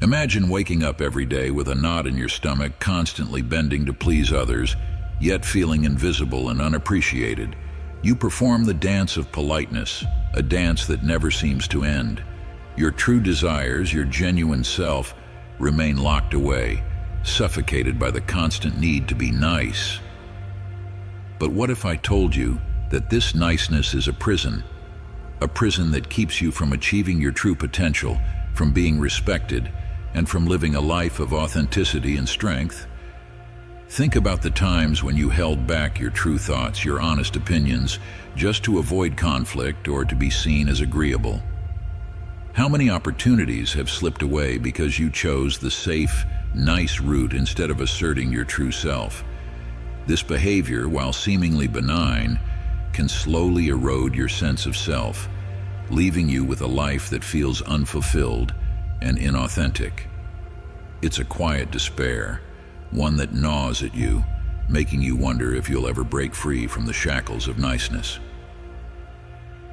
Imagine waking up every day with a knot in your stomach, constantly bending to please others, yet feeling invisible and unappreciated. You perform the dance of politeness, a dance that never seems to end. Your true desires, your genuine self, remain locked away, suffocated by the constant need to be nice. But what if I told you that this niceness is a prison that keeps you from achieving your true potential, from being respected, and from living a life of authenticity and strength? Think about the times when you held back your true thoughts, your honest opinions, just to avoid conflict or to be seen as agreeable. How many opportunities have slipped away because you chose the safe, nice route instead of asserting your true self? This behavior, while seemingly benign, can slowly erode your sense of self, leaving you with a life that feels unfulfilled and inauthentic. It's a quiet despair, one that gnaws at you, making you wonder if you'll ever break free from the shackles of niceness.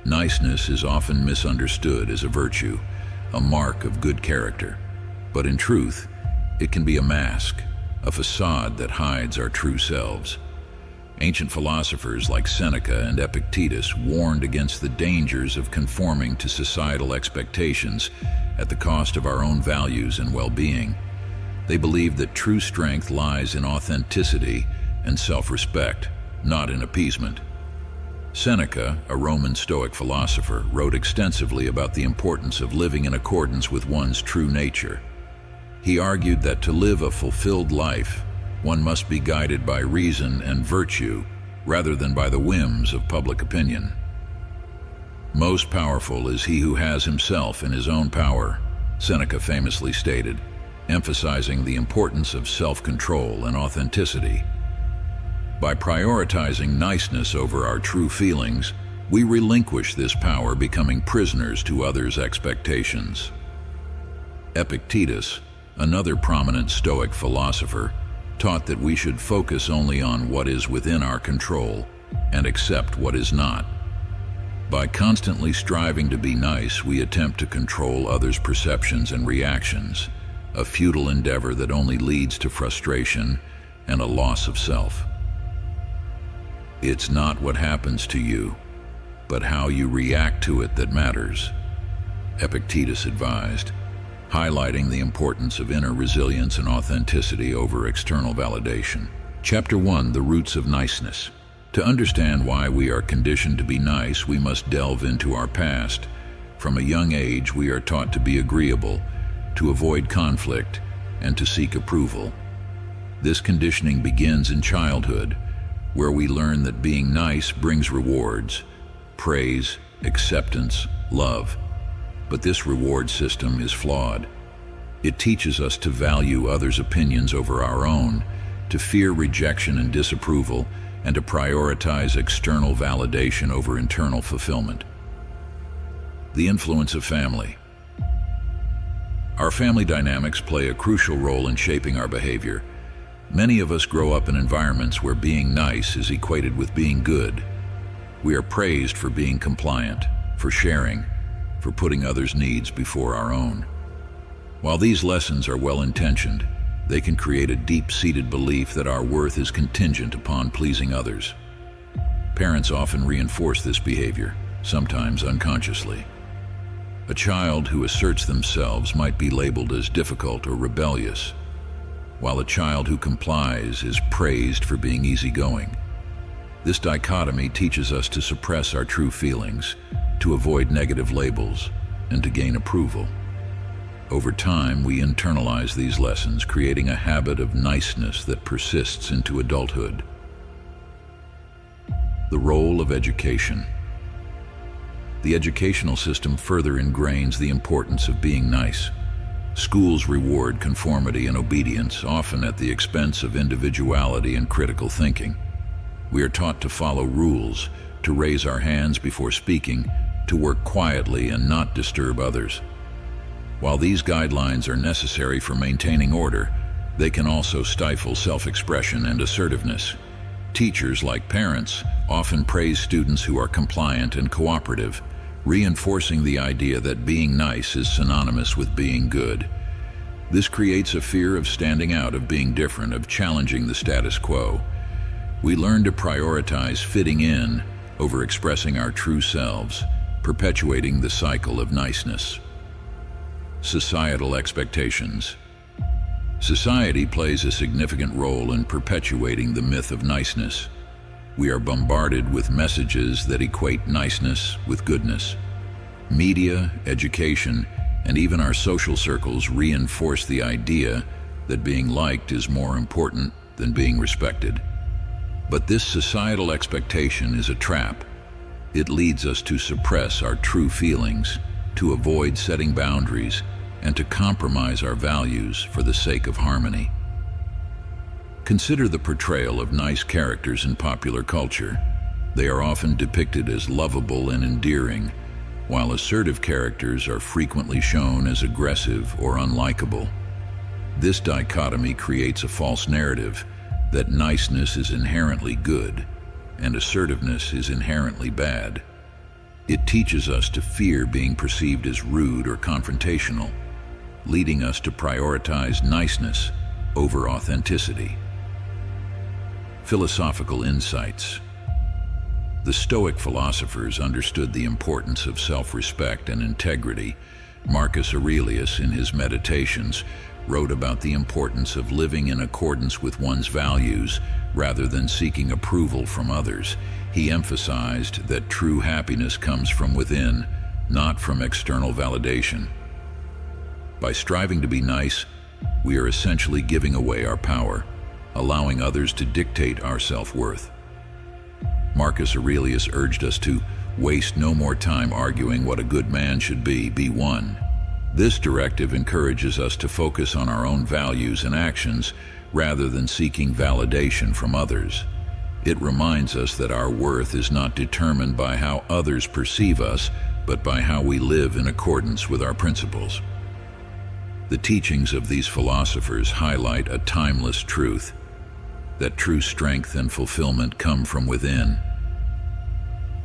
Niceness is often misunderstood as a virtue, a mark of good character, but in truth, it can be a mask, a facade that hides our true selves. Ancient philosophers like Seneca and Epictetus warned against the dangers of conforming to societal expectations at the cost of our own values and well-being. They believed that true strength lies in authenticity and self-respect, not in appeasement. Seneca, a Roman Stoic philosopher, wrote extensively about the importance of living in accordance with one's true nature. He argued that to live a fulfilled life, one must be guided by reason and virtue rather than by the whims of public opinion. Most powerful is he who has himself in his own power, Seneca famously stated, emphasizing the importance of self-control and authenticity. By prioritizing niceness over our true feelings, we relinquish this power, becoming prisoners to others' expectations. Epictetus, another prominent Stoic philosopher, taught that we should focus only on what is within our control and accept what is not. By constantly striving to be nice, we attempt to control others' perceptions and reactions, a futile endeavor that only leads to frustration and a loss of self. It's not what happens to you, but how you react to it that matters, Epictetus advised, highlighting the importance of inner resilience and authenticity over external validation. Chapter 1: The Roots of Niceness. To understand why we are conditioned to be nice, we must delve into our past. From a young age, we are taught to be agreeable, to avoid conflict, and to seek approval. This conditioning begins in childhood, where we learn that being nice brings rewards, praise, acceptance, love. But this reward system is flawed. It teaches us to value others' opinions over our own, to fear rejection and disapproval, and to prioritize external validation over internal fulfillment. The influence of family. Our family dynamics play a crucial role in shaping our behavior. Many of us grow up in environments where being nice is equated with being good. We are praised for being compliant, for sharing, for putting others' needs before our own. While these lessons are well-intentioned, they can create a deep-seated belief that our worth is contingent upon pleasing others. Parents often reinforce this behavior, sometimes unconsciously. A child who asserts themselves might be labeled as difficult or rebellious, while a child who complies is praised for being easygoing. This dichotomy teaches us to suppress our true feelings, to avoid negative labels, and to gain approval. Over time, we internalize these lessons, creating a habit of niceness that persists into adulthood. The role of education. The educational system further ingrains the importance of being nice. Schools reward conformity and obedience, often at the expense of individuality and critical thinking. We are taught to follow rules, to raise our hands before speaking, to work quietly and not disturb others. While these guidelines are necessary for maintaining order, they can also stifle self-expression and assertiveness. Teachers, like parents, often praise students who are compliant and cooperative, reinforcing the idea that being nice is synonymous with being good. This creates a fear of standing out, of being different, of challenging the status quo. We learn to prioritize fitting in over expressing our true selves, perpetuating the cycle of niceness. Societal expectations. Society plays a significant role in perpetuating the myth of niceness. We are bombarded with messages that equate niceness with goodness. Media, education, and even our social circles reinforce the idea that being liked is more important than being respected. But this societal expectation is a trap. It leads us to suppress our true feelings, to avoid setting boundaries, and to compromise our values for the sake of harmony. Consider the portrayal of nice characters in popular culture. They are often depicted as lovable and endearing, while assertive characters are frequently shown as aggressive or unlikable. This dichotomy creates a false narrative that niceness is inherently good and assertiveness is inherently bad. It teaches us to fear being perceived as rude or confrontational, leading us to prioritize niceness over authenticity. Philosophical insights. The Stoic philosophers understood the importance of self-respect and integrity. Marcus Aurelius, in his Meditations, wrote about the importance of living in accordance with one's values rather than seeking approval from others. He emphasized that true happiness comes from within, not from external validation. By striving to be nice, we are essentially giving away our power, allowing others to dictate our self-worth. Marcus Aurelius urged us to waste no more time arguing what a good man should be one. This directive encourages us to focus on our own values and actions rather than seeking validation from others. It reminds us that our worth is not determined by how others perceive us, but by how we live in accordance with our principles. The teachings of these philosophers highlight a timeless truth, that true strength and fulfillment come from within.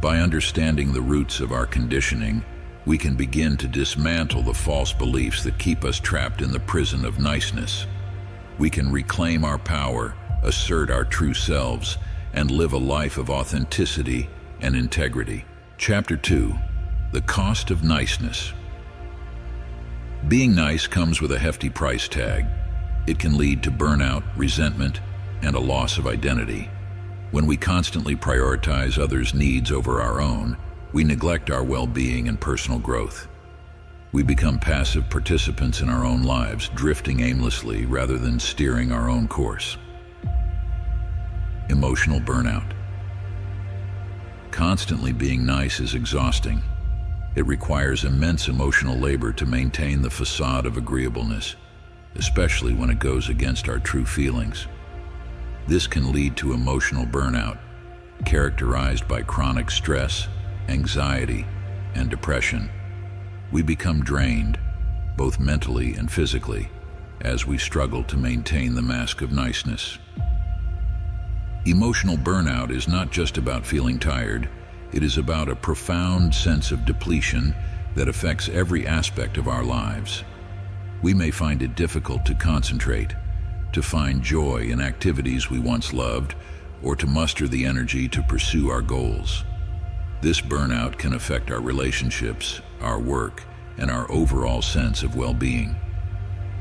By understanding the roots of our conditioning, we can begin to dismantle the false beliefs that keep us trapped in the prison of niceness. We can reclaim our power, assert our true selves, and live a life of authenticity and integrity. Chapter 2. The Cost of Niceness. Being nice comes with a hefty price tag. It can lead to burnout, resentment, and a loss of identity. When we constantly prioritize others' needs over our own, we neglect our well-being and personal growth. We become passive participants in our own lives, drifting aimlessly rather than steering our own course. Emotional burnout. Constantly being nice is exhausting. It requires immense emotional labor to maintain the facade of agreeableness, especially when it goes against our true feelings. This can lead to emotional burnout, characterized by chronic stress, anxiety, and depression. We become drained, both mentally and physically, as we struggle to maintain the mask of niceness. Emotional burnout is not just about feeling tired. It is about a profound sense of depletion that affects every aspect of our lives. We may find it difficult to concentrate, to find joy in activities we once loved, or to muster the energy to pursue our goals. This burnout can affect our relationships, our work, and our overall sense of well-being.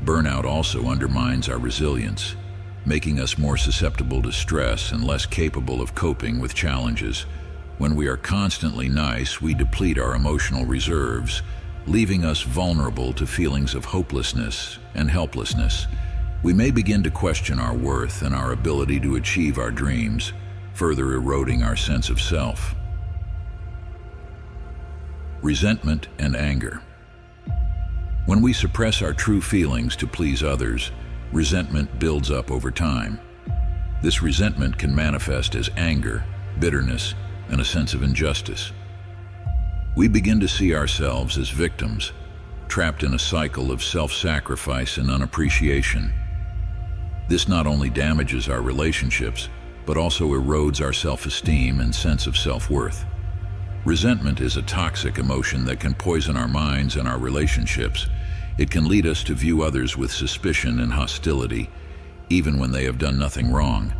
Burnout also undermines our resilience, making us more susceptible to stress and less capable of coping with challenges. When we are constantly nice, we deplete our emotional reserves, leaving us vulnerable to feelings of hopelessness and helplessness. We may begin to question our worth and our ability to achieve our dreams, further eroding our sense of self. Resentment and anger. When we suppress our true feelings to please others, resentment builds up over time. This resentment can manifest as anger, bitterness, and a sense of injustice. We begin to see ourselves as victims, trapped in a cycle of self-sacrifice and unappreciation. This not only damages our relationships, but also erodes our self-esteem and sense of self-worth. Resentment is a toxic emotion that can poison our minds and our relationships. It can lead us to view others with suspicion and hostility, even when they have done nothing wrong.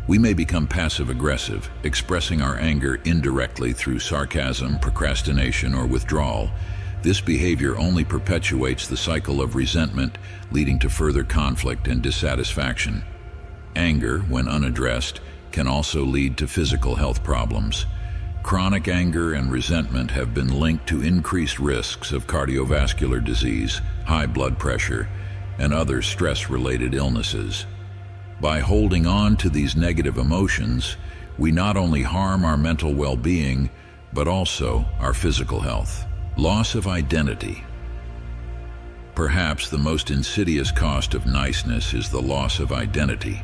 We may become passive-aggressive, expressing our anger indirectly through sarcasm, procrastination, or withdrawal. This behavior only perpetuates the cycle of resentment, leading to further conflict and dissatisfaction. Anger, when unaddressed, can also lead to physical health problems. Chronic anger and resentment have been linked to increased risks of cardiovascular disease, high blood pressure, and other stress-related illnesses. By holding on to these negative emotions, we not only harm our mental well-being, but also our physical health. Loss of identity. Perhaps the most insidious cost of niceness is the loss of identity.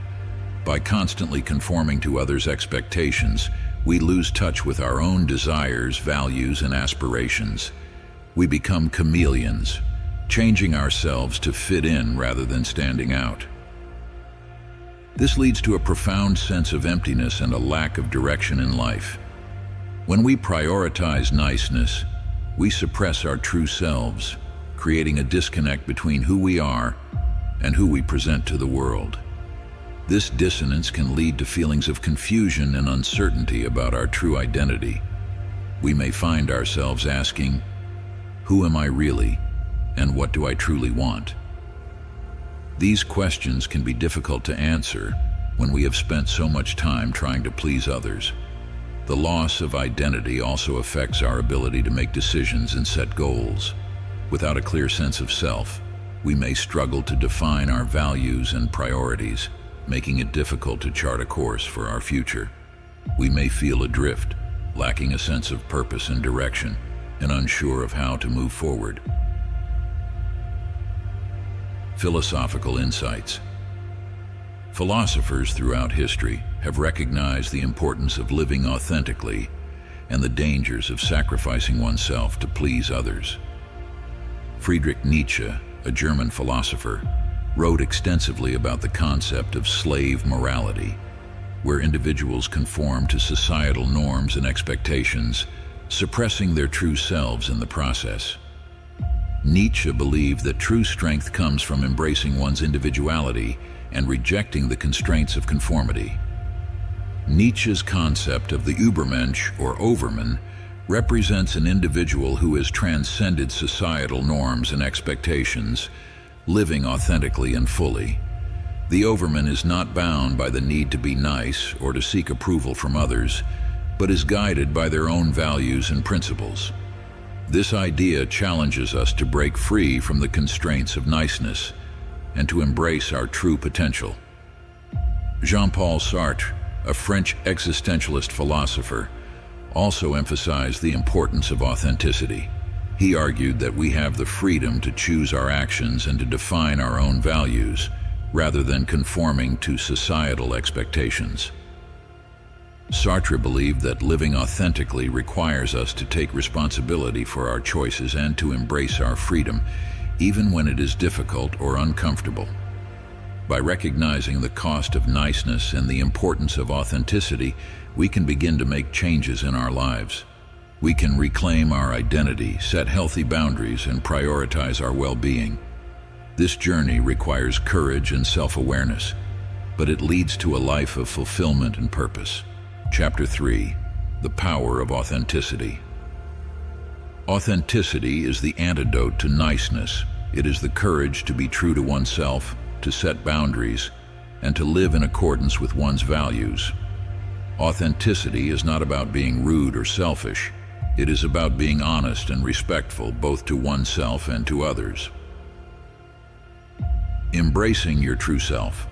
By constantly conforming to others' expectations, we lose touch with our own desires, values, and aspirations. We become chameleons, changing ourselves to fit in rather than standing out. This leads to a profound sense of emptiness and a lack of direction in life. When we prioritize niceness, we suppress our true selves, creating a disconnect between who we are and who we present to the world. This dissonance can lead to feelings of confusion and uncertainty about our true identity. We may find ourselves asking, "Who am I really, and what do I truly want?" These questions can be difficult to answer when we have spent so much time trying to please others. The loss of identity also affects our ability to make decisions and set goals. Without a clear sense of self, we may struggle to define our values and priorities, making it difficult to chart a course for our future. We may feel adrift, lacking a sense of purpose and direction, and unsure of how to move forward. Philosophical insights. Philosophers throughout history have recognized the importance of living authentically and the dangers of sacrificing oneself to please others. Friedrich Nietzsche, a German philosopher, wrote extensively about the concept of slave morality, where individuals conform to societal norms and expectations, suppressing their true selves in the process. Nietzsche believed that true strength comes from embracing one's individuality and rejecting the constraints of conformity. Nietzsche's concept of the Übermensch, or overman, represents an individual who has transcended societal norms and expectations, living authentically and fully. The overman is not bound by the need to be nice or to seek approval from others, but is guided by their own values and principles. This idea challenges us to break free from the constraints of niceness and to embrace our true potential. Jean-Paul Sartre, a French existentialist philosopher, also emphasized the importance of authenticity. He argued that we have the freedom to choose our actions and to define our own values, rather than conforming to societal expectations. Sartre believed that living authentically requires us to take responsibility for our choices and to embrace our freedom, even when it is difficult or uncomfortable. By recognizing the cost of niceness and the importance of authenticity, we can begin to make changes in our lives. We can reclaim our identity, set healthy boundaries, and prioritize our well-being. This journey requires courage and self-awareness, but it leads to a life of fulfillment and purpose. Chapter 3. The Power of Authenticity. Authenticity is the antidote to niceness. It is the courage to be true to oneself, to set boundaries, and to live in accordance with one's values. Authenticity is not about being rude or selfish. It is about being honest and respectful both to oneself and to others. Embracing your true self.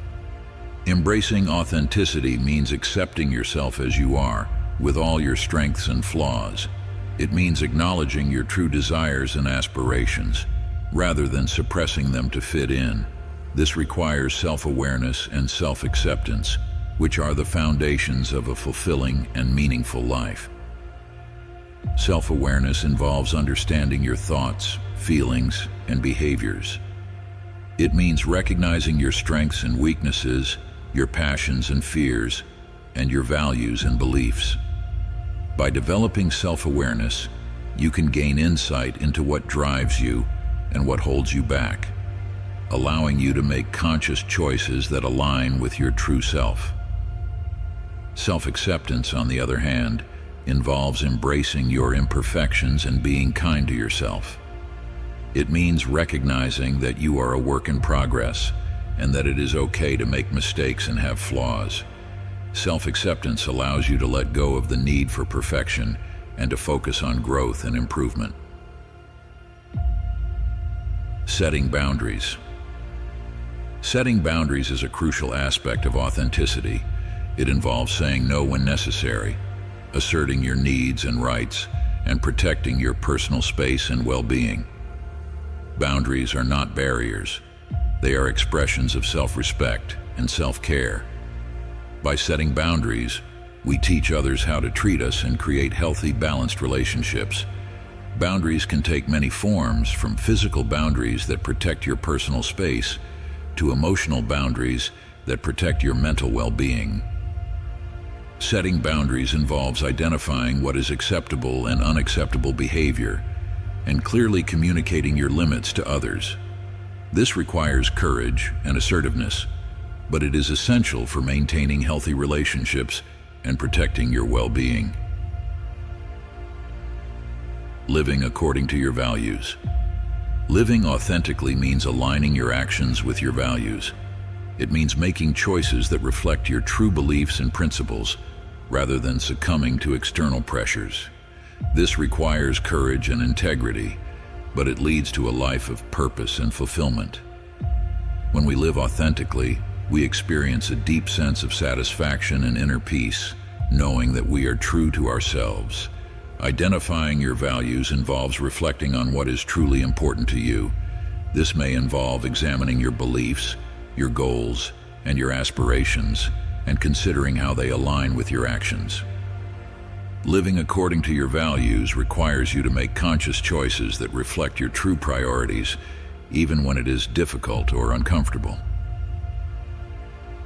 Embracing authenticity means accepting yourself as you are, with all your strengths and flaws. It means acknowledging your true desires and aspirations, rather than suppressing them to fit in. This requires self-awareness and self-acceptance, which are the foundations of a fulfilling and meaningful life. Self-awareness involves understanding your thoughts, feelings, and behaviors. It means recognizing your strengths and weaknesses, your passions and fears, and your values and beliefs. By developing self-awareness, you can gain insight into what drives you and what holds you back, allowing you to make conscious choices that align with your true self. Self-acceptance, on the other hand, involves embracing your imperfections and being kind to yourself. It means recognizing that you are a work in progress and that it is okay to make mistakes and have flaws. Self-acceptance allows you to let go of the need for perfection and to focus on growth and improvement. Setting boundaries. Setting boundaries is a crucial aspect of authenticity. It involves saying no when necessary, asserting your needs and rights, and protecting your personal space and well-being. Boundaries are not barriers. They are expressions of self-respect and self-care. By setting boundaries, we teach others how to treat us and create healthy, balanced relationships. Boundaries can take many forms, from physical boundaries that protect your personal space to emotional boundaries that protect your mental well-being. Setting boundaries involves identifying what is acceptable and unacceptable behavior and clearly communicating your limits to others. This requires courage and assertiveness, but it is essential for maintaining healthy relationships and protecting your well-being. Living according to your values. Living authentically means aligning your actions with your values. It means making choices that reflect your true beliefs and principles, rather than succumbing to external pressures. This requires courage and integrity, but it leads to a life of purpose and fulfillment. When we live authentically, we experience a deep sense of satisfaction and inner peace, knowing that we are true to ourselves. Identifying your values involves reflecting on what is truly important to you. This may involve examining your beliefs, your goals, and your aspirations, and considering how they align with your actions. Living according to your values requires you to make conscious choices that reflect your true priorities, even when it is difficult or uncomfortable.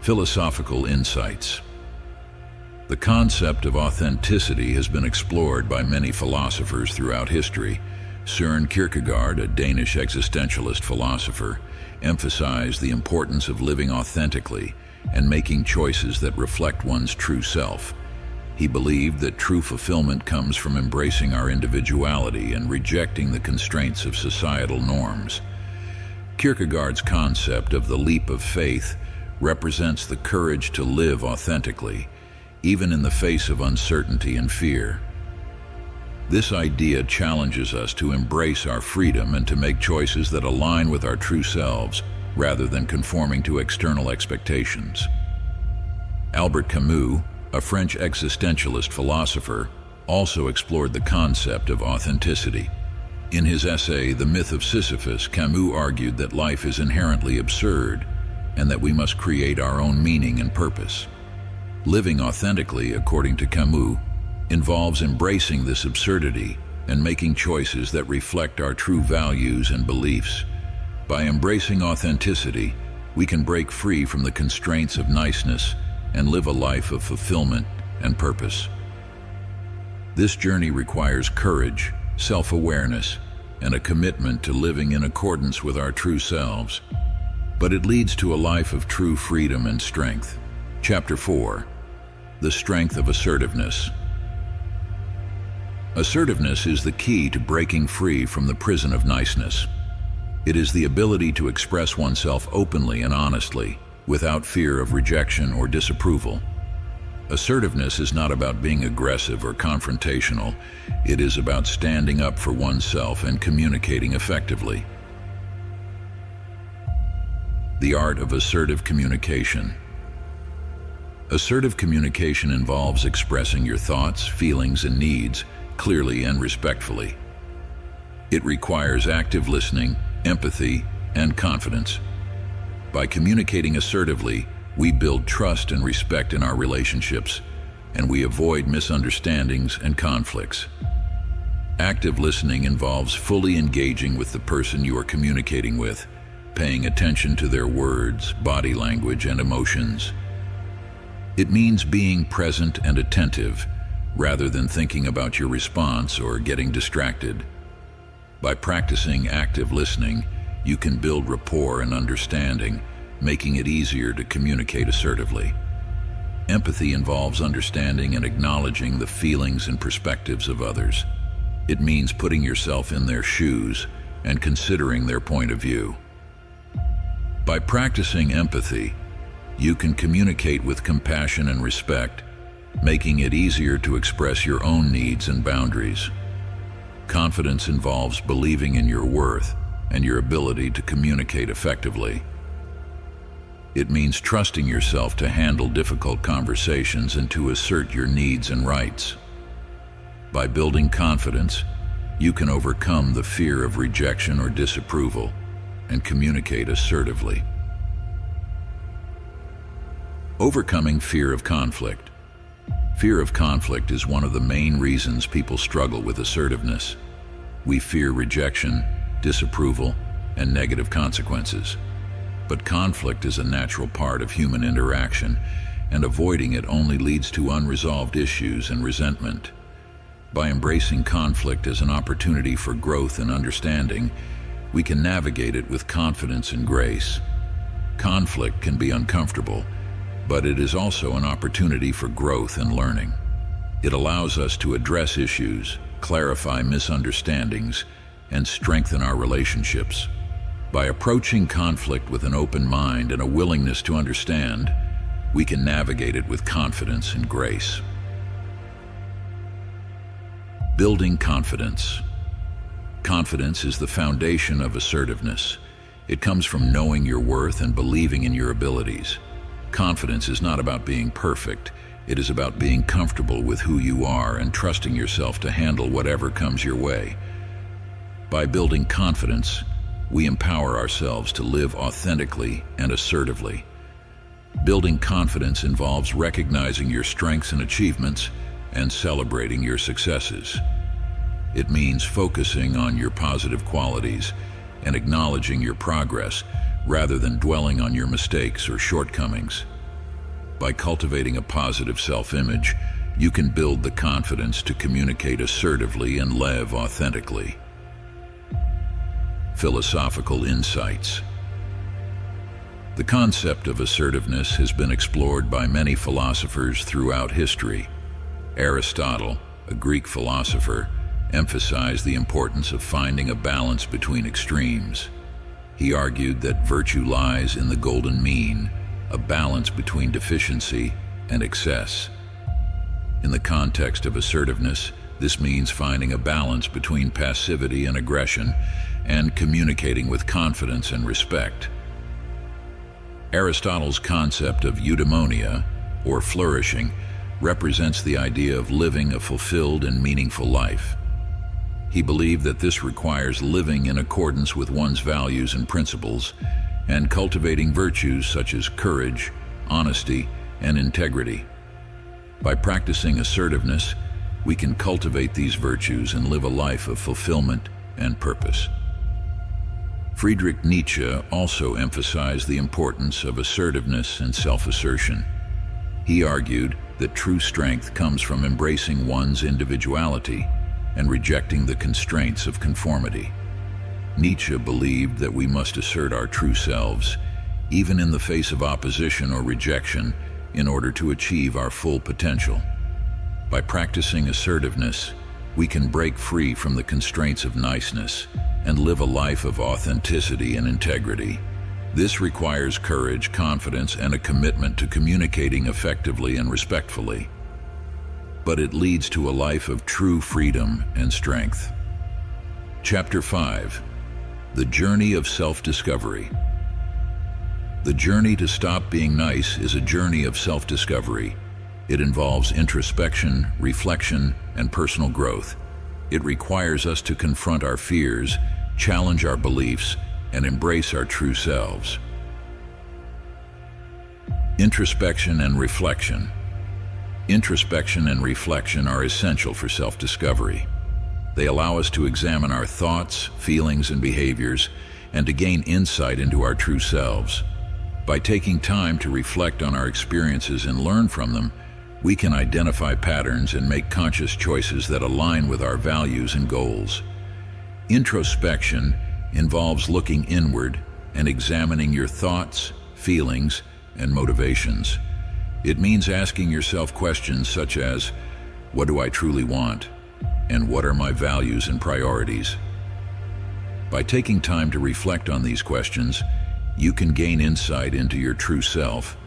Philosophical insights. The concept of authenticity has been explored by many philosophers throughout history. Søren Kierkegaard, a Danish existentialist philosopher, emphasized the importance of living authentically and making choices that reflect one's true self. He believed that true fulfillment comes from embracing our individuality and rejecting the constraints of societal norms. Kierkegaard's concept of the leap of faith represents the courage to live authentically, even in the face of uncertainty and fear. This idea challenges us to embrace our freedom and to make choices that align with our true selves, rather than conforming to external expectations. Albert Camus, a French existentialist philosopher, also explored the concept of authenticity. In his essay, The Myth of Sisyphus, Camus argued that life is inherently absurd and that we must create our own meaning and purpose. Living authentically, according to Camus, involves embracing this absurdity and making choices that reflect our true values and beliefs. By embracing authenticity, we can break free from the constraints of niceness and live a life of fulfillment and purpose. This journey requires courage, self-awareness, and a commitment to living in accordance with our true selves, but it leads to a life of true freedom and strength. Chapter 4. The Strength of Assertiveness. Assertiveness is the key to breaking free from the prison of niceness. It is the ability to express oneself openly and honestly, without fear of rejection or disapproval. Assertiveness is not about being aggressive or confrontational. It is about standing up for oneself and communicating effectively. The art of assertive communication. Assertive communication involves expressing your thoughts, feelings, and needs clearly and respectfully. It requires active listening, empathy, and confidence. By communicating assertively, we build trust and respect in our relationships, and we avoid misunderstandings and conflicts. Active listening involves fully engaging with the person you are communicating with, paying attention to their words, body language, and emotions. It means being present and attentive, rather than thinking about your response or getting distracted. By practicing active listening, you can build rapport and understanding, making it easier to communicate assertively. Empathy involves understanding and acknowledging the feelings and perspectives of others. It means putting yourself in their shoes and considering their point of view. By practicing empathy, you can communicate with compassion and respect, making it easier to express your own needs and boundaries. Confidence involves believing in your worth and your ability to communicate effectively. It means trusting yourself to handle difficult conversations and to assert your needs and rights. By building confidence, you can overcome the fear of rejection or disapproval and communicate assertively. Overcoming fear of conflict. Fear of conflict is one of the main reasons people struggle with assertiveness. We fear rejection, disapproval, and negative consequences. But conflict is a natural part of human interaction, and avoiding it only leads to unresolved issues and resentment. By embracing conflict as an opportunity for growth and understanding, we can navigate it with confidence and grace. Conflict can be uncomfortable, but it is also an opportunity for growth and learning. It allows us to address issues, clarify misunderstandings, and strengthen our relationships. By approaching conflict with an open mind and a willingness to understand, we can navigate it with confidence and grace. Building confidence. Confidence is the foundation of assertiveness. It comes from knowing your worth and believing in your abilities. Confidence is not about being perfect. It is about being comfortable with who you are and trusting yourself to handle whatever comes your way. By building confidence, we empower ourselves to live authentically and assertively. Building confidence involves recognizing your strengths and achievements and celebrating your successes. It means focusing on your positive qualities and acknowledging your progress rather than dwelling on your mistakes or shortcomings. By cultivating a positive self-image, you can build the confidence to communicate assertively and live authentically. Philosophical insights. The concept of assertiveness has been explored by many philosophers throughout history. Aristotle, a Greek philosopher, emphasized the importance of finding a balance between extremes. He argued that virtue lies in the golden mean, a balance between deficiency and excess. In the context of assertiveness, this means finding a balance between passivity and aggression and communicating with confidence and respect. Aristotle's concept of eudaimonia, or flourishing, represents the idea of living a fulfilled and meaningful life. He believed that this requires living in accordance with one's values and principles and cultivating virtues such as courage, honesty, and integrity. By practicing assertiveness, we can cultivate these virtues and live a life of fulfillment and purpose. Friedrich Nietzsche also emphasized the importance of assertiveness and self-assertion. He argued that true strength comes from embracing one's individuality and rejecting the constraints of conformity. Nietzsche believed that we must assert our true selves, even in the face of opposition or rejection, in order to achieve our full potential. By practicing assertiveness, we can break free from the constraints of niceness and live a life of authenticity and integrity. This requires courage, confidence, and a commitment to communicating effectively and respectfully. But it leads to a life of true freedom and strength. Chapter 5. The Journey of Self-Discovery. The journey to stop being nice is a journey of self-discovery. It involves introspection, reflection, and personal growth. It requires us to confront our fears, challenge our beliefs, and embrace our true selves. Introspection and reflection. Introspection and reflection are essential for self-discovery. They allow us to examine our thoughts, feelings, and behaviors, and to gain insight into our true selves. By taking time to reflect on our experiences and learn from them, we can identify patterns and make conscious choices that align with our values and goals. Introspection involves looking inward and examining your thoughts, feelings, and motivations. It means asking yourself questions such as, what do I truly want? And what are my values and priorities? By taking time to reflect on these questions, you can gain insight into your true self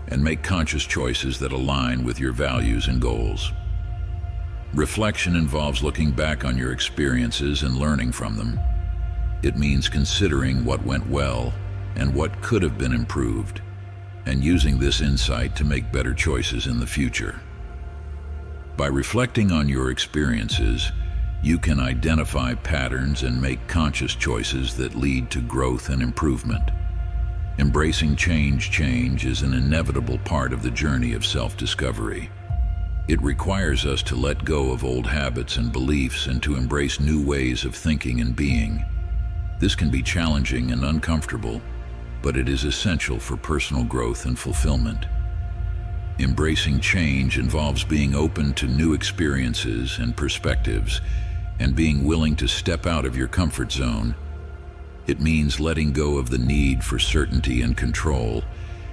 and make conscious choices that align with your values and goals. Reflection involves looking back on your experiences and learning from them. It means considering what went well and what could have been improved, and using this insight to make better choices in the future. By reflecting on your experiences, you can identify patterns and make conscious choices that lead to growth and improvement. Embracing change is an inevitable part of the journey of self-discovery. It requires us to let go of old habits and beliefs and to embrace new ways of thinking and being. This can be challenging and uncomfortable, but it is essential for personal growth and fulfillment. Embracing change involves being open to new experiences and perspectives and being willing to step out of your comfort zone. It means letting go of the need for certainty and control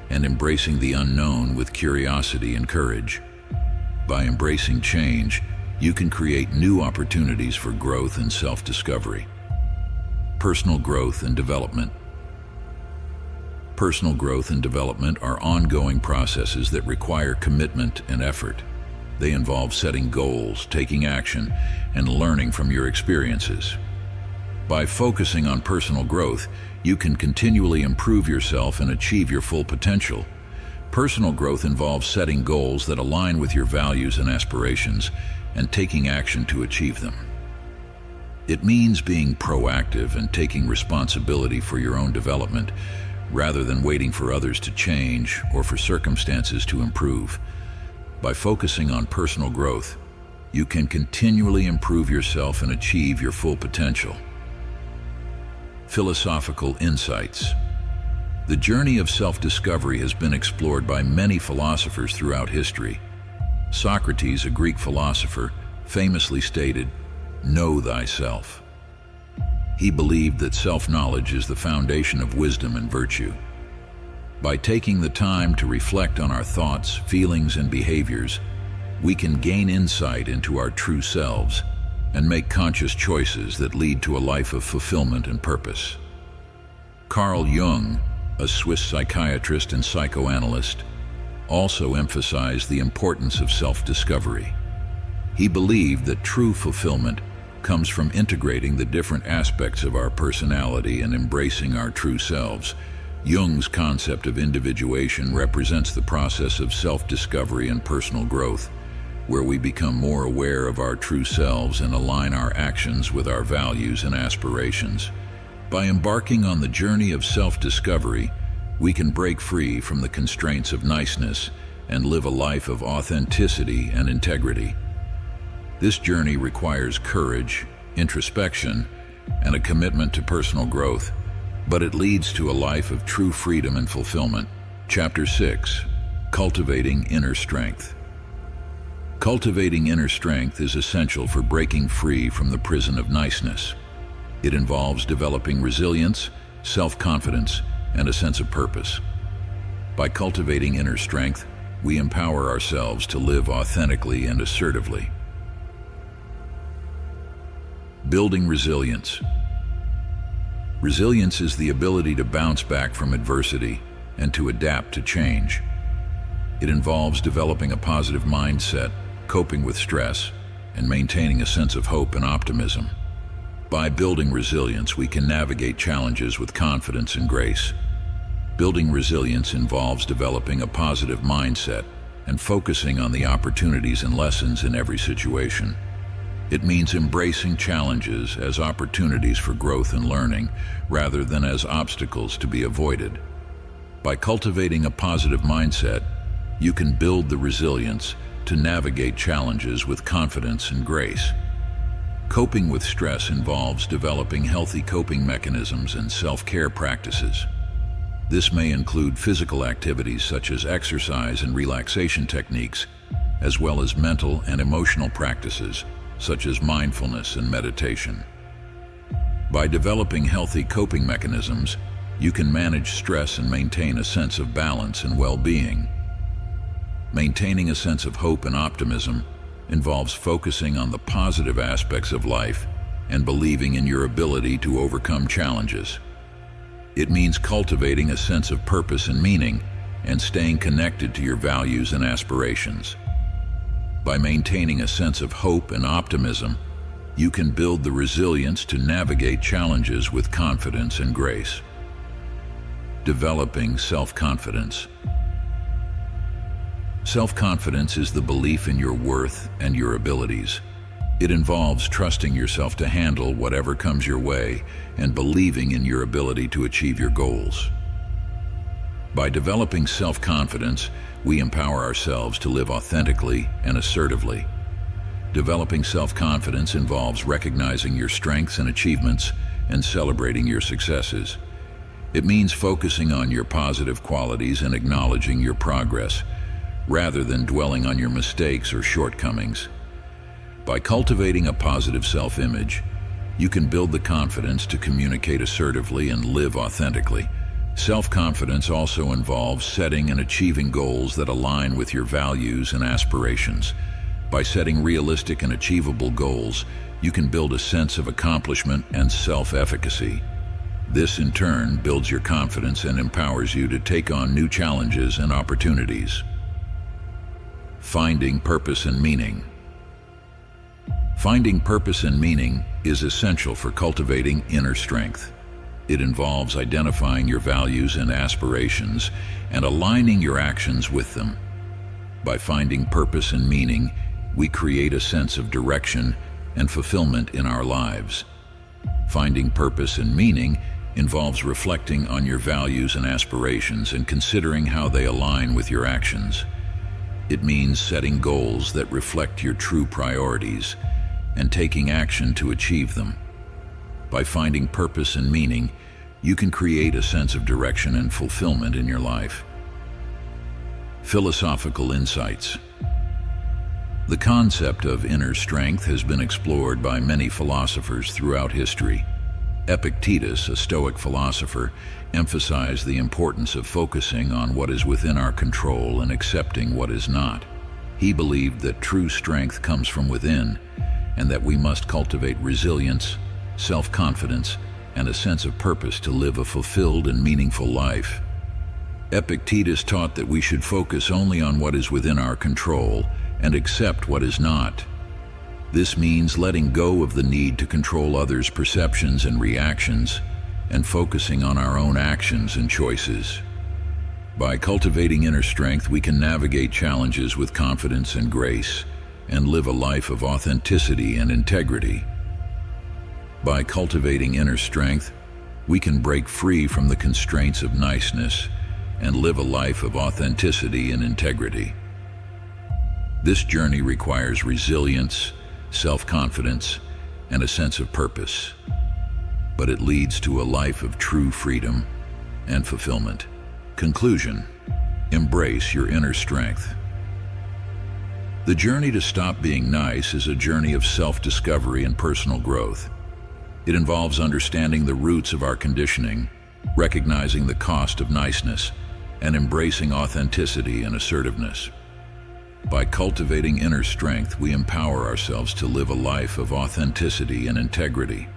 and embracing the unknown with curiosity and courage. By embracing change, you can create new opportunities for growth and self-discovery. Personal growth and development. Personal growth and development are ongoing processes that require commitment and effort. They involve setting goals, taking action, and learning from your experiences. By focusing on personal growth, you can continually improve yourself and achieve your full potential. Personal growth involves setting goals that align with your values and aspirations and taking action to achieve them. It means being proactive and taking responsibility for your own development rather than waiting for others to change or for circumstances to improve. By focusing on personal growth, you can continually improve yourself and achieve your full potential. Philosophical insights. The journey of self-discovery has been explored by many philosophers throughout history. Socrates, a Greek philosopher, famously stated, "Know thyself." He believed that self-knowledge is the foundation of wisdom and virtue. By taking the time to reflect on our thoughts, feelings, and behaviors, we can gain insight into our true selves and make conscious choices that lead to a life of fulfillment and purpose. Carl Jung, a Swiss psychiatrist and psychoanalyst, also emphasized the importance of self-discovery. He believed that true fulfillment comes from integrating the different aspects of our personality and embracing our true selves. Jung's concept of individuation represents the process of self-discovery and personal growth, where we become more aware of our true selves and align our actions with our values and aspirations. By embarking on the journey of self-discovery, we can break free from the constraints of niceness and live a life of authenticity and integrity. This journey requires courage, introspection, and a commitment to personal growth, but it leads to a life of true freedom and fulfillment. Chapter 6. Cultivating Inner Strength. Cultivating inner strength is essential for breaking free from the prison of niceness. It involves developing resilience, self-confidence, and a sense of purpose. By cultivating inner strength, we empower ourselves to live authentically and assertively. Building resilience. Resilience is the ability to bounce back from adversity and to adapt to change. It involves developing a positive mindset, coping with stress, and maintaining a sense of hope and optimism. By building resilience, we can navigate challenges with confidence and grace. Building resilience involves developing a positive mindset and focusing on the opportunities and lessons in every situation. It means embracing challenges as opportunities for growth and learning, rather than as obstacles to be avoided. By cultivating a positive mindset, you can build the resilience to navigate challenges with confidence and grace. Coping with stress involves developing healthy coping mechanisms and self-care practices. This may include physical activities such as exercise and relaxation techniques, as well as mental and emotional practices such as mindfulness and meditation. By developing healthy coping mechanisms, you can manage stress and maintain a sense of balance and well-being. Maintaining a sense of hope and optimism involves focusing on the positive aspects of life and believing in your ability to overcome challenges. It means cultivating a sense of purpose and meaning and staying connected to your values and aspirations. By maintaining a sense of hope and optimism, you can build the resilience to navigate challenges with confidence and grace. Developing self-confidence. Self-confidence is the belief in your worth and your abilities. It involves trusting yourself to handle whatever comes your way and believing in your ability to achieve your goals. By developing self-confidence, we empower ourselves to live authentically and assertively. Developing self-confidence involves recognizing your strengths and achievements and celebrating your successes. It means focusing on your positive qualities and acknowledging your progress, rather than dwelling on your mistakes or shortcomings. By cultivating a positive self-image, you can build the confidence to communicate assertively and live authentically. Self-confidence also involves setting and achieving goals that align with your values and aspirations. By setting realistic and achievable goals, you can build a sense of accomplishment and self-efficacy. This, in turn, builds your confidence and empowers you to take on new challenges and opportunities. Finding purpose and meaning. Finding purpose and meaning is essential for cultivating inner strength. It involves identifying your values and aspirations and aligning your actions with them. By finding purpose and meaning, we create a sense of direction and fulfillment in our lives. Finding purpose and meaning involves reflecting on your values and aspirations and considering how they align with your actions. It means setting goals that reflect your true priorities and taking action to achieve them. By finding purpose and meaning, you can create a sense of direction and fulfillment in your life. Philosophical insights. The concept of inner strength has been explored by many philosophers throughout history. Epictetus, a Stoic philosopher, emphasized the importance of focusing on what is within our control and accepting what is not. He believed that true strength comes from within, and that we must cultivate resilience, self-confidence, and a sense of purpose to live a fulfilled and meaningful life. Epictetus taught that we should focus only on what is within our control and accept what is not. This means letting go of the need to control others' perceptions and reactions and focusing on our own actions and choices. By cultivating inner strength, we can navigate challenges with confidence and grace and live a life of authenticity and integrity. By cultivating inner strength, we can break free from the constraints of niceness and live a life of authenticity and integrity. This journey requires resilience, self-confidence, and a sense of purpose, but it leads to a life of true freedom and fulfillment. Conclusion: embrace your inner strength. The journey to stop being nice is a journey of self-discovery and personal growth. It involves understanding the roots of our conditioning, recognizing the cost of niceness, and embracing authenticity and assertiveness. By cultivating inner strength, we empower ourselves to live a life of authenticity and integrity.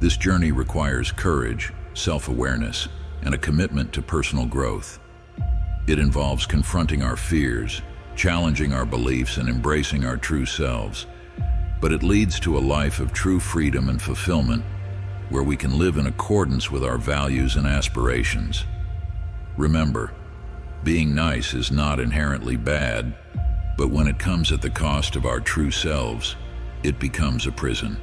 This journey requires courage, self-awareness, and a commitment to personal growth. It involves confronting our fears, challenging our beliefs, and embracing our true selves. But it leads to a life of true freedom and fulfillment, where we can live in accordance with our values and aspirations. Remember, being nice is not inherently bad, but when it comes at the cost of our true selves, it becomes a prison.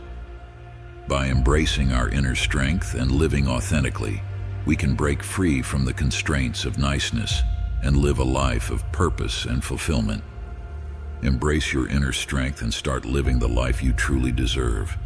By embracing our inner strength and living authentically, we can break free from the constraints of niceness and live a life of purpose and fulfillment. Embrace your inner strength and start living the life you truly deserve.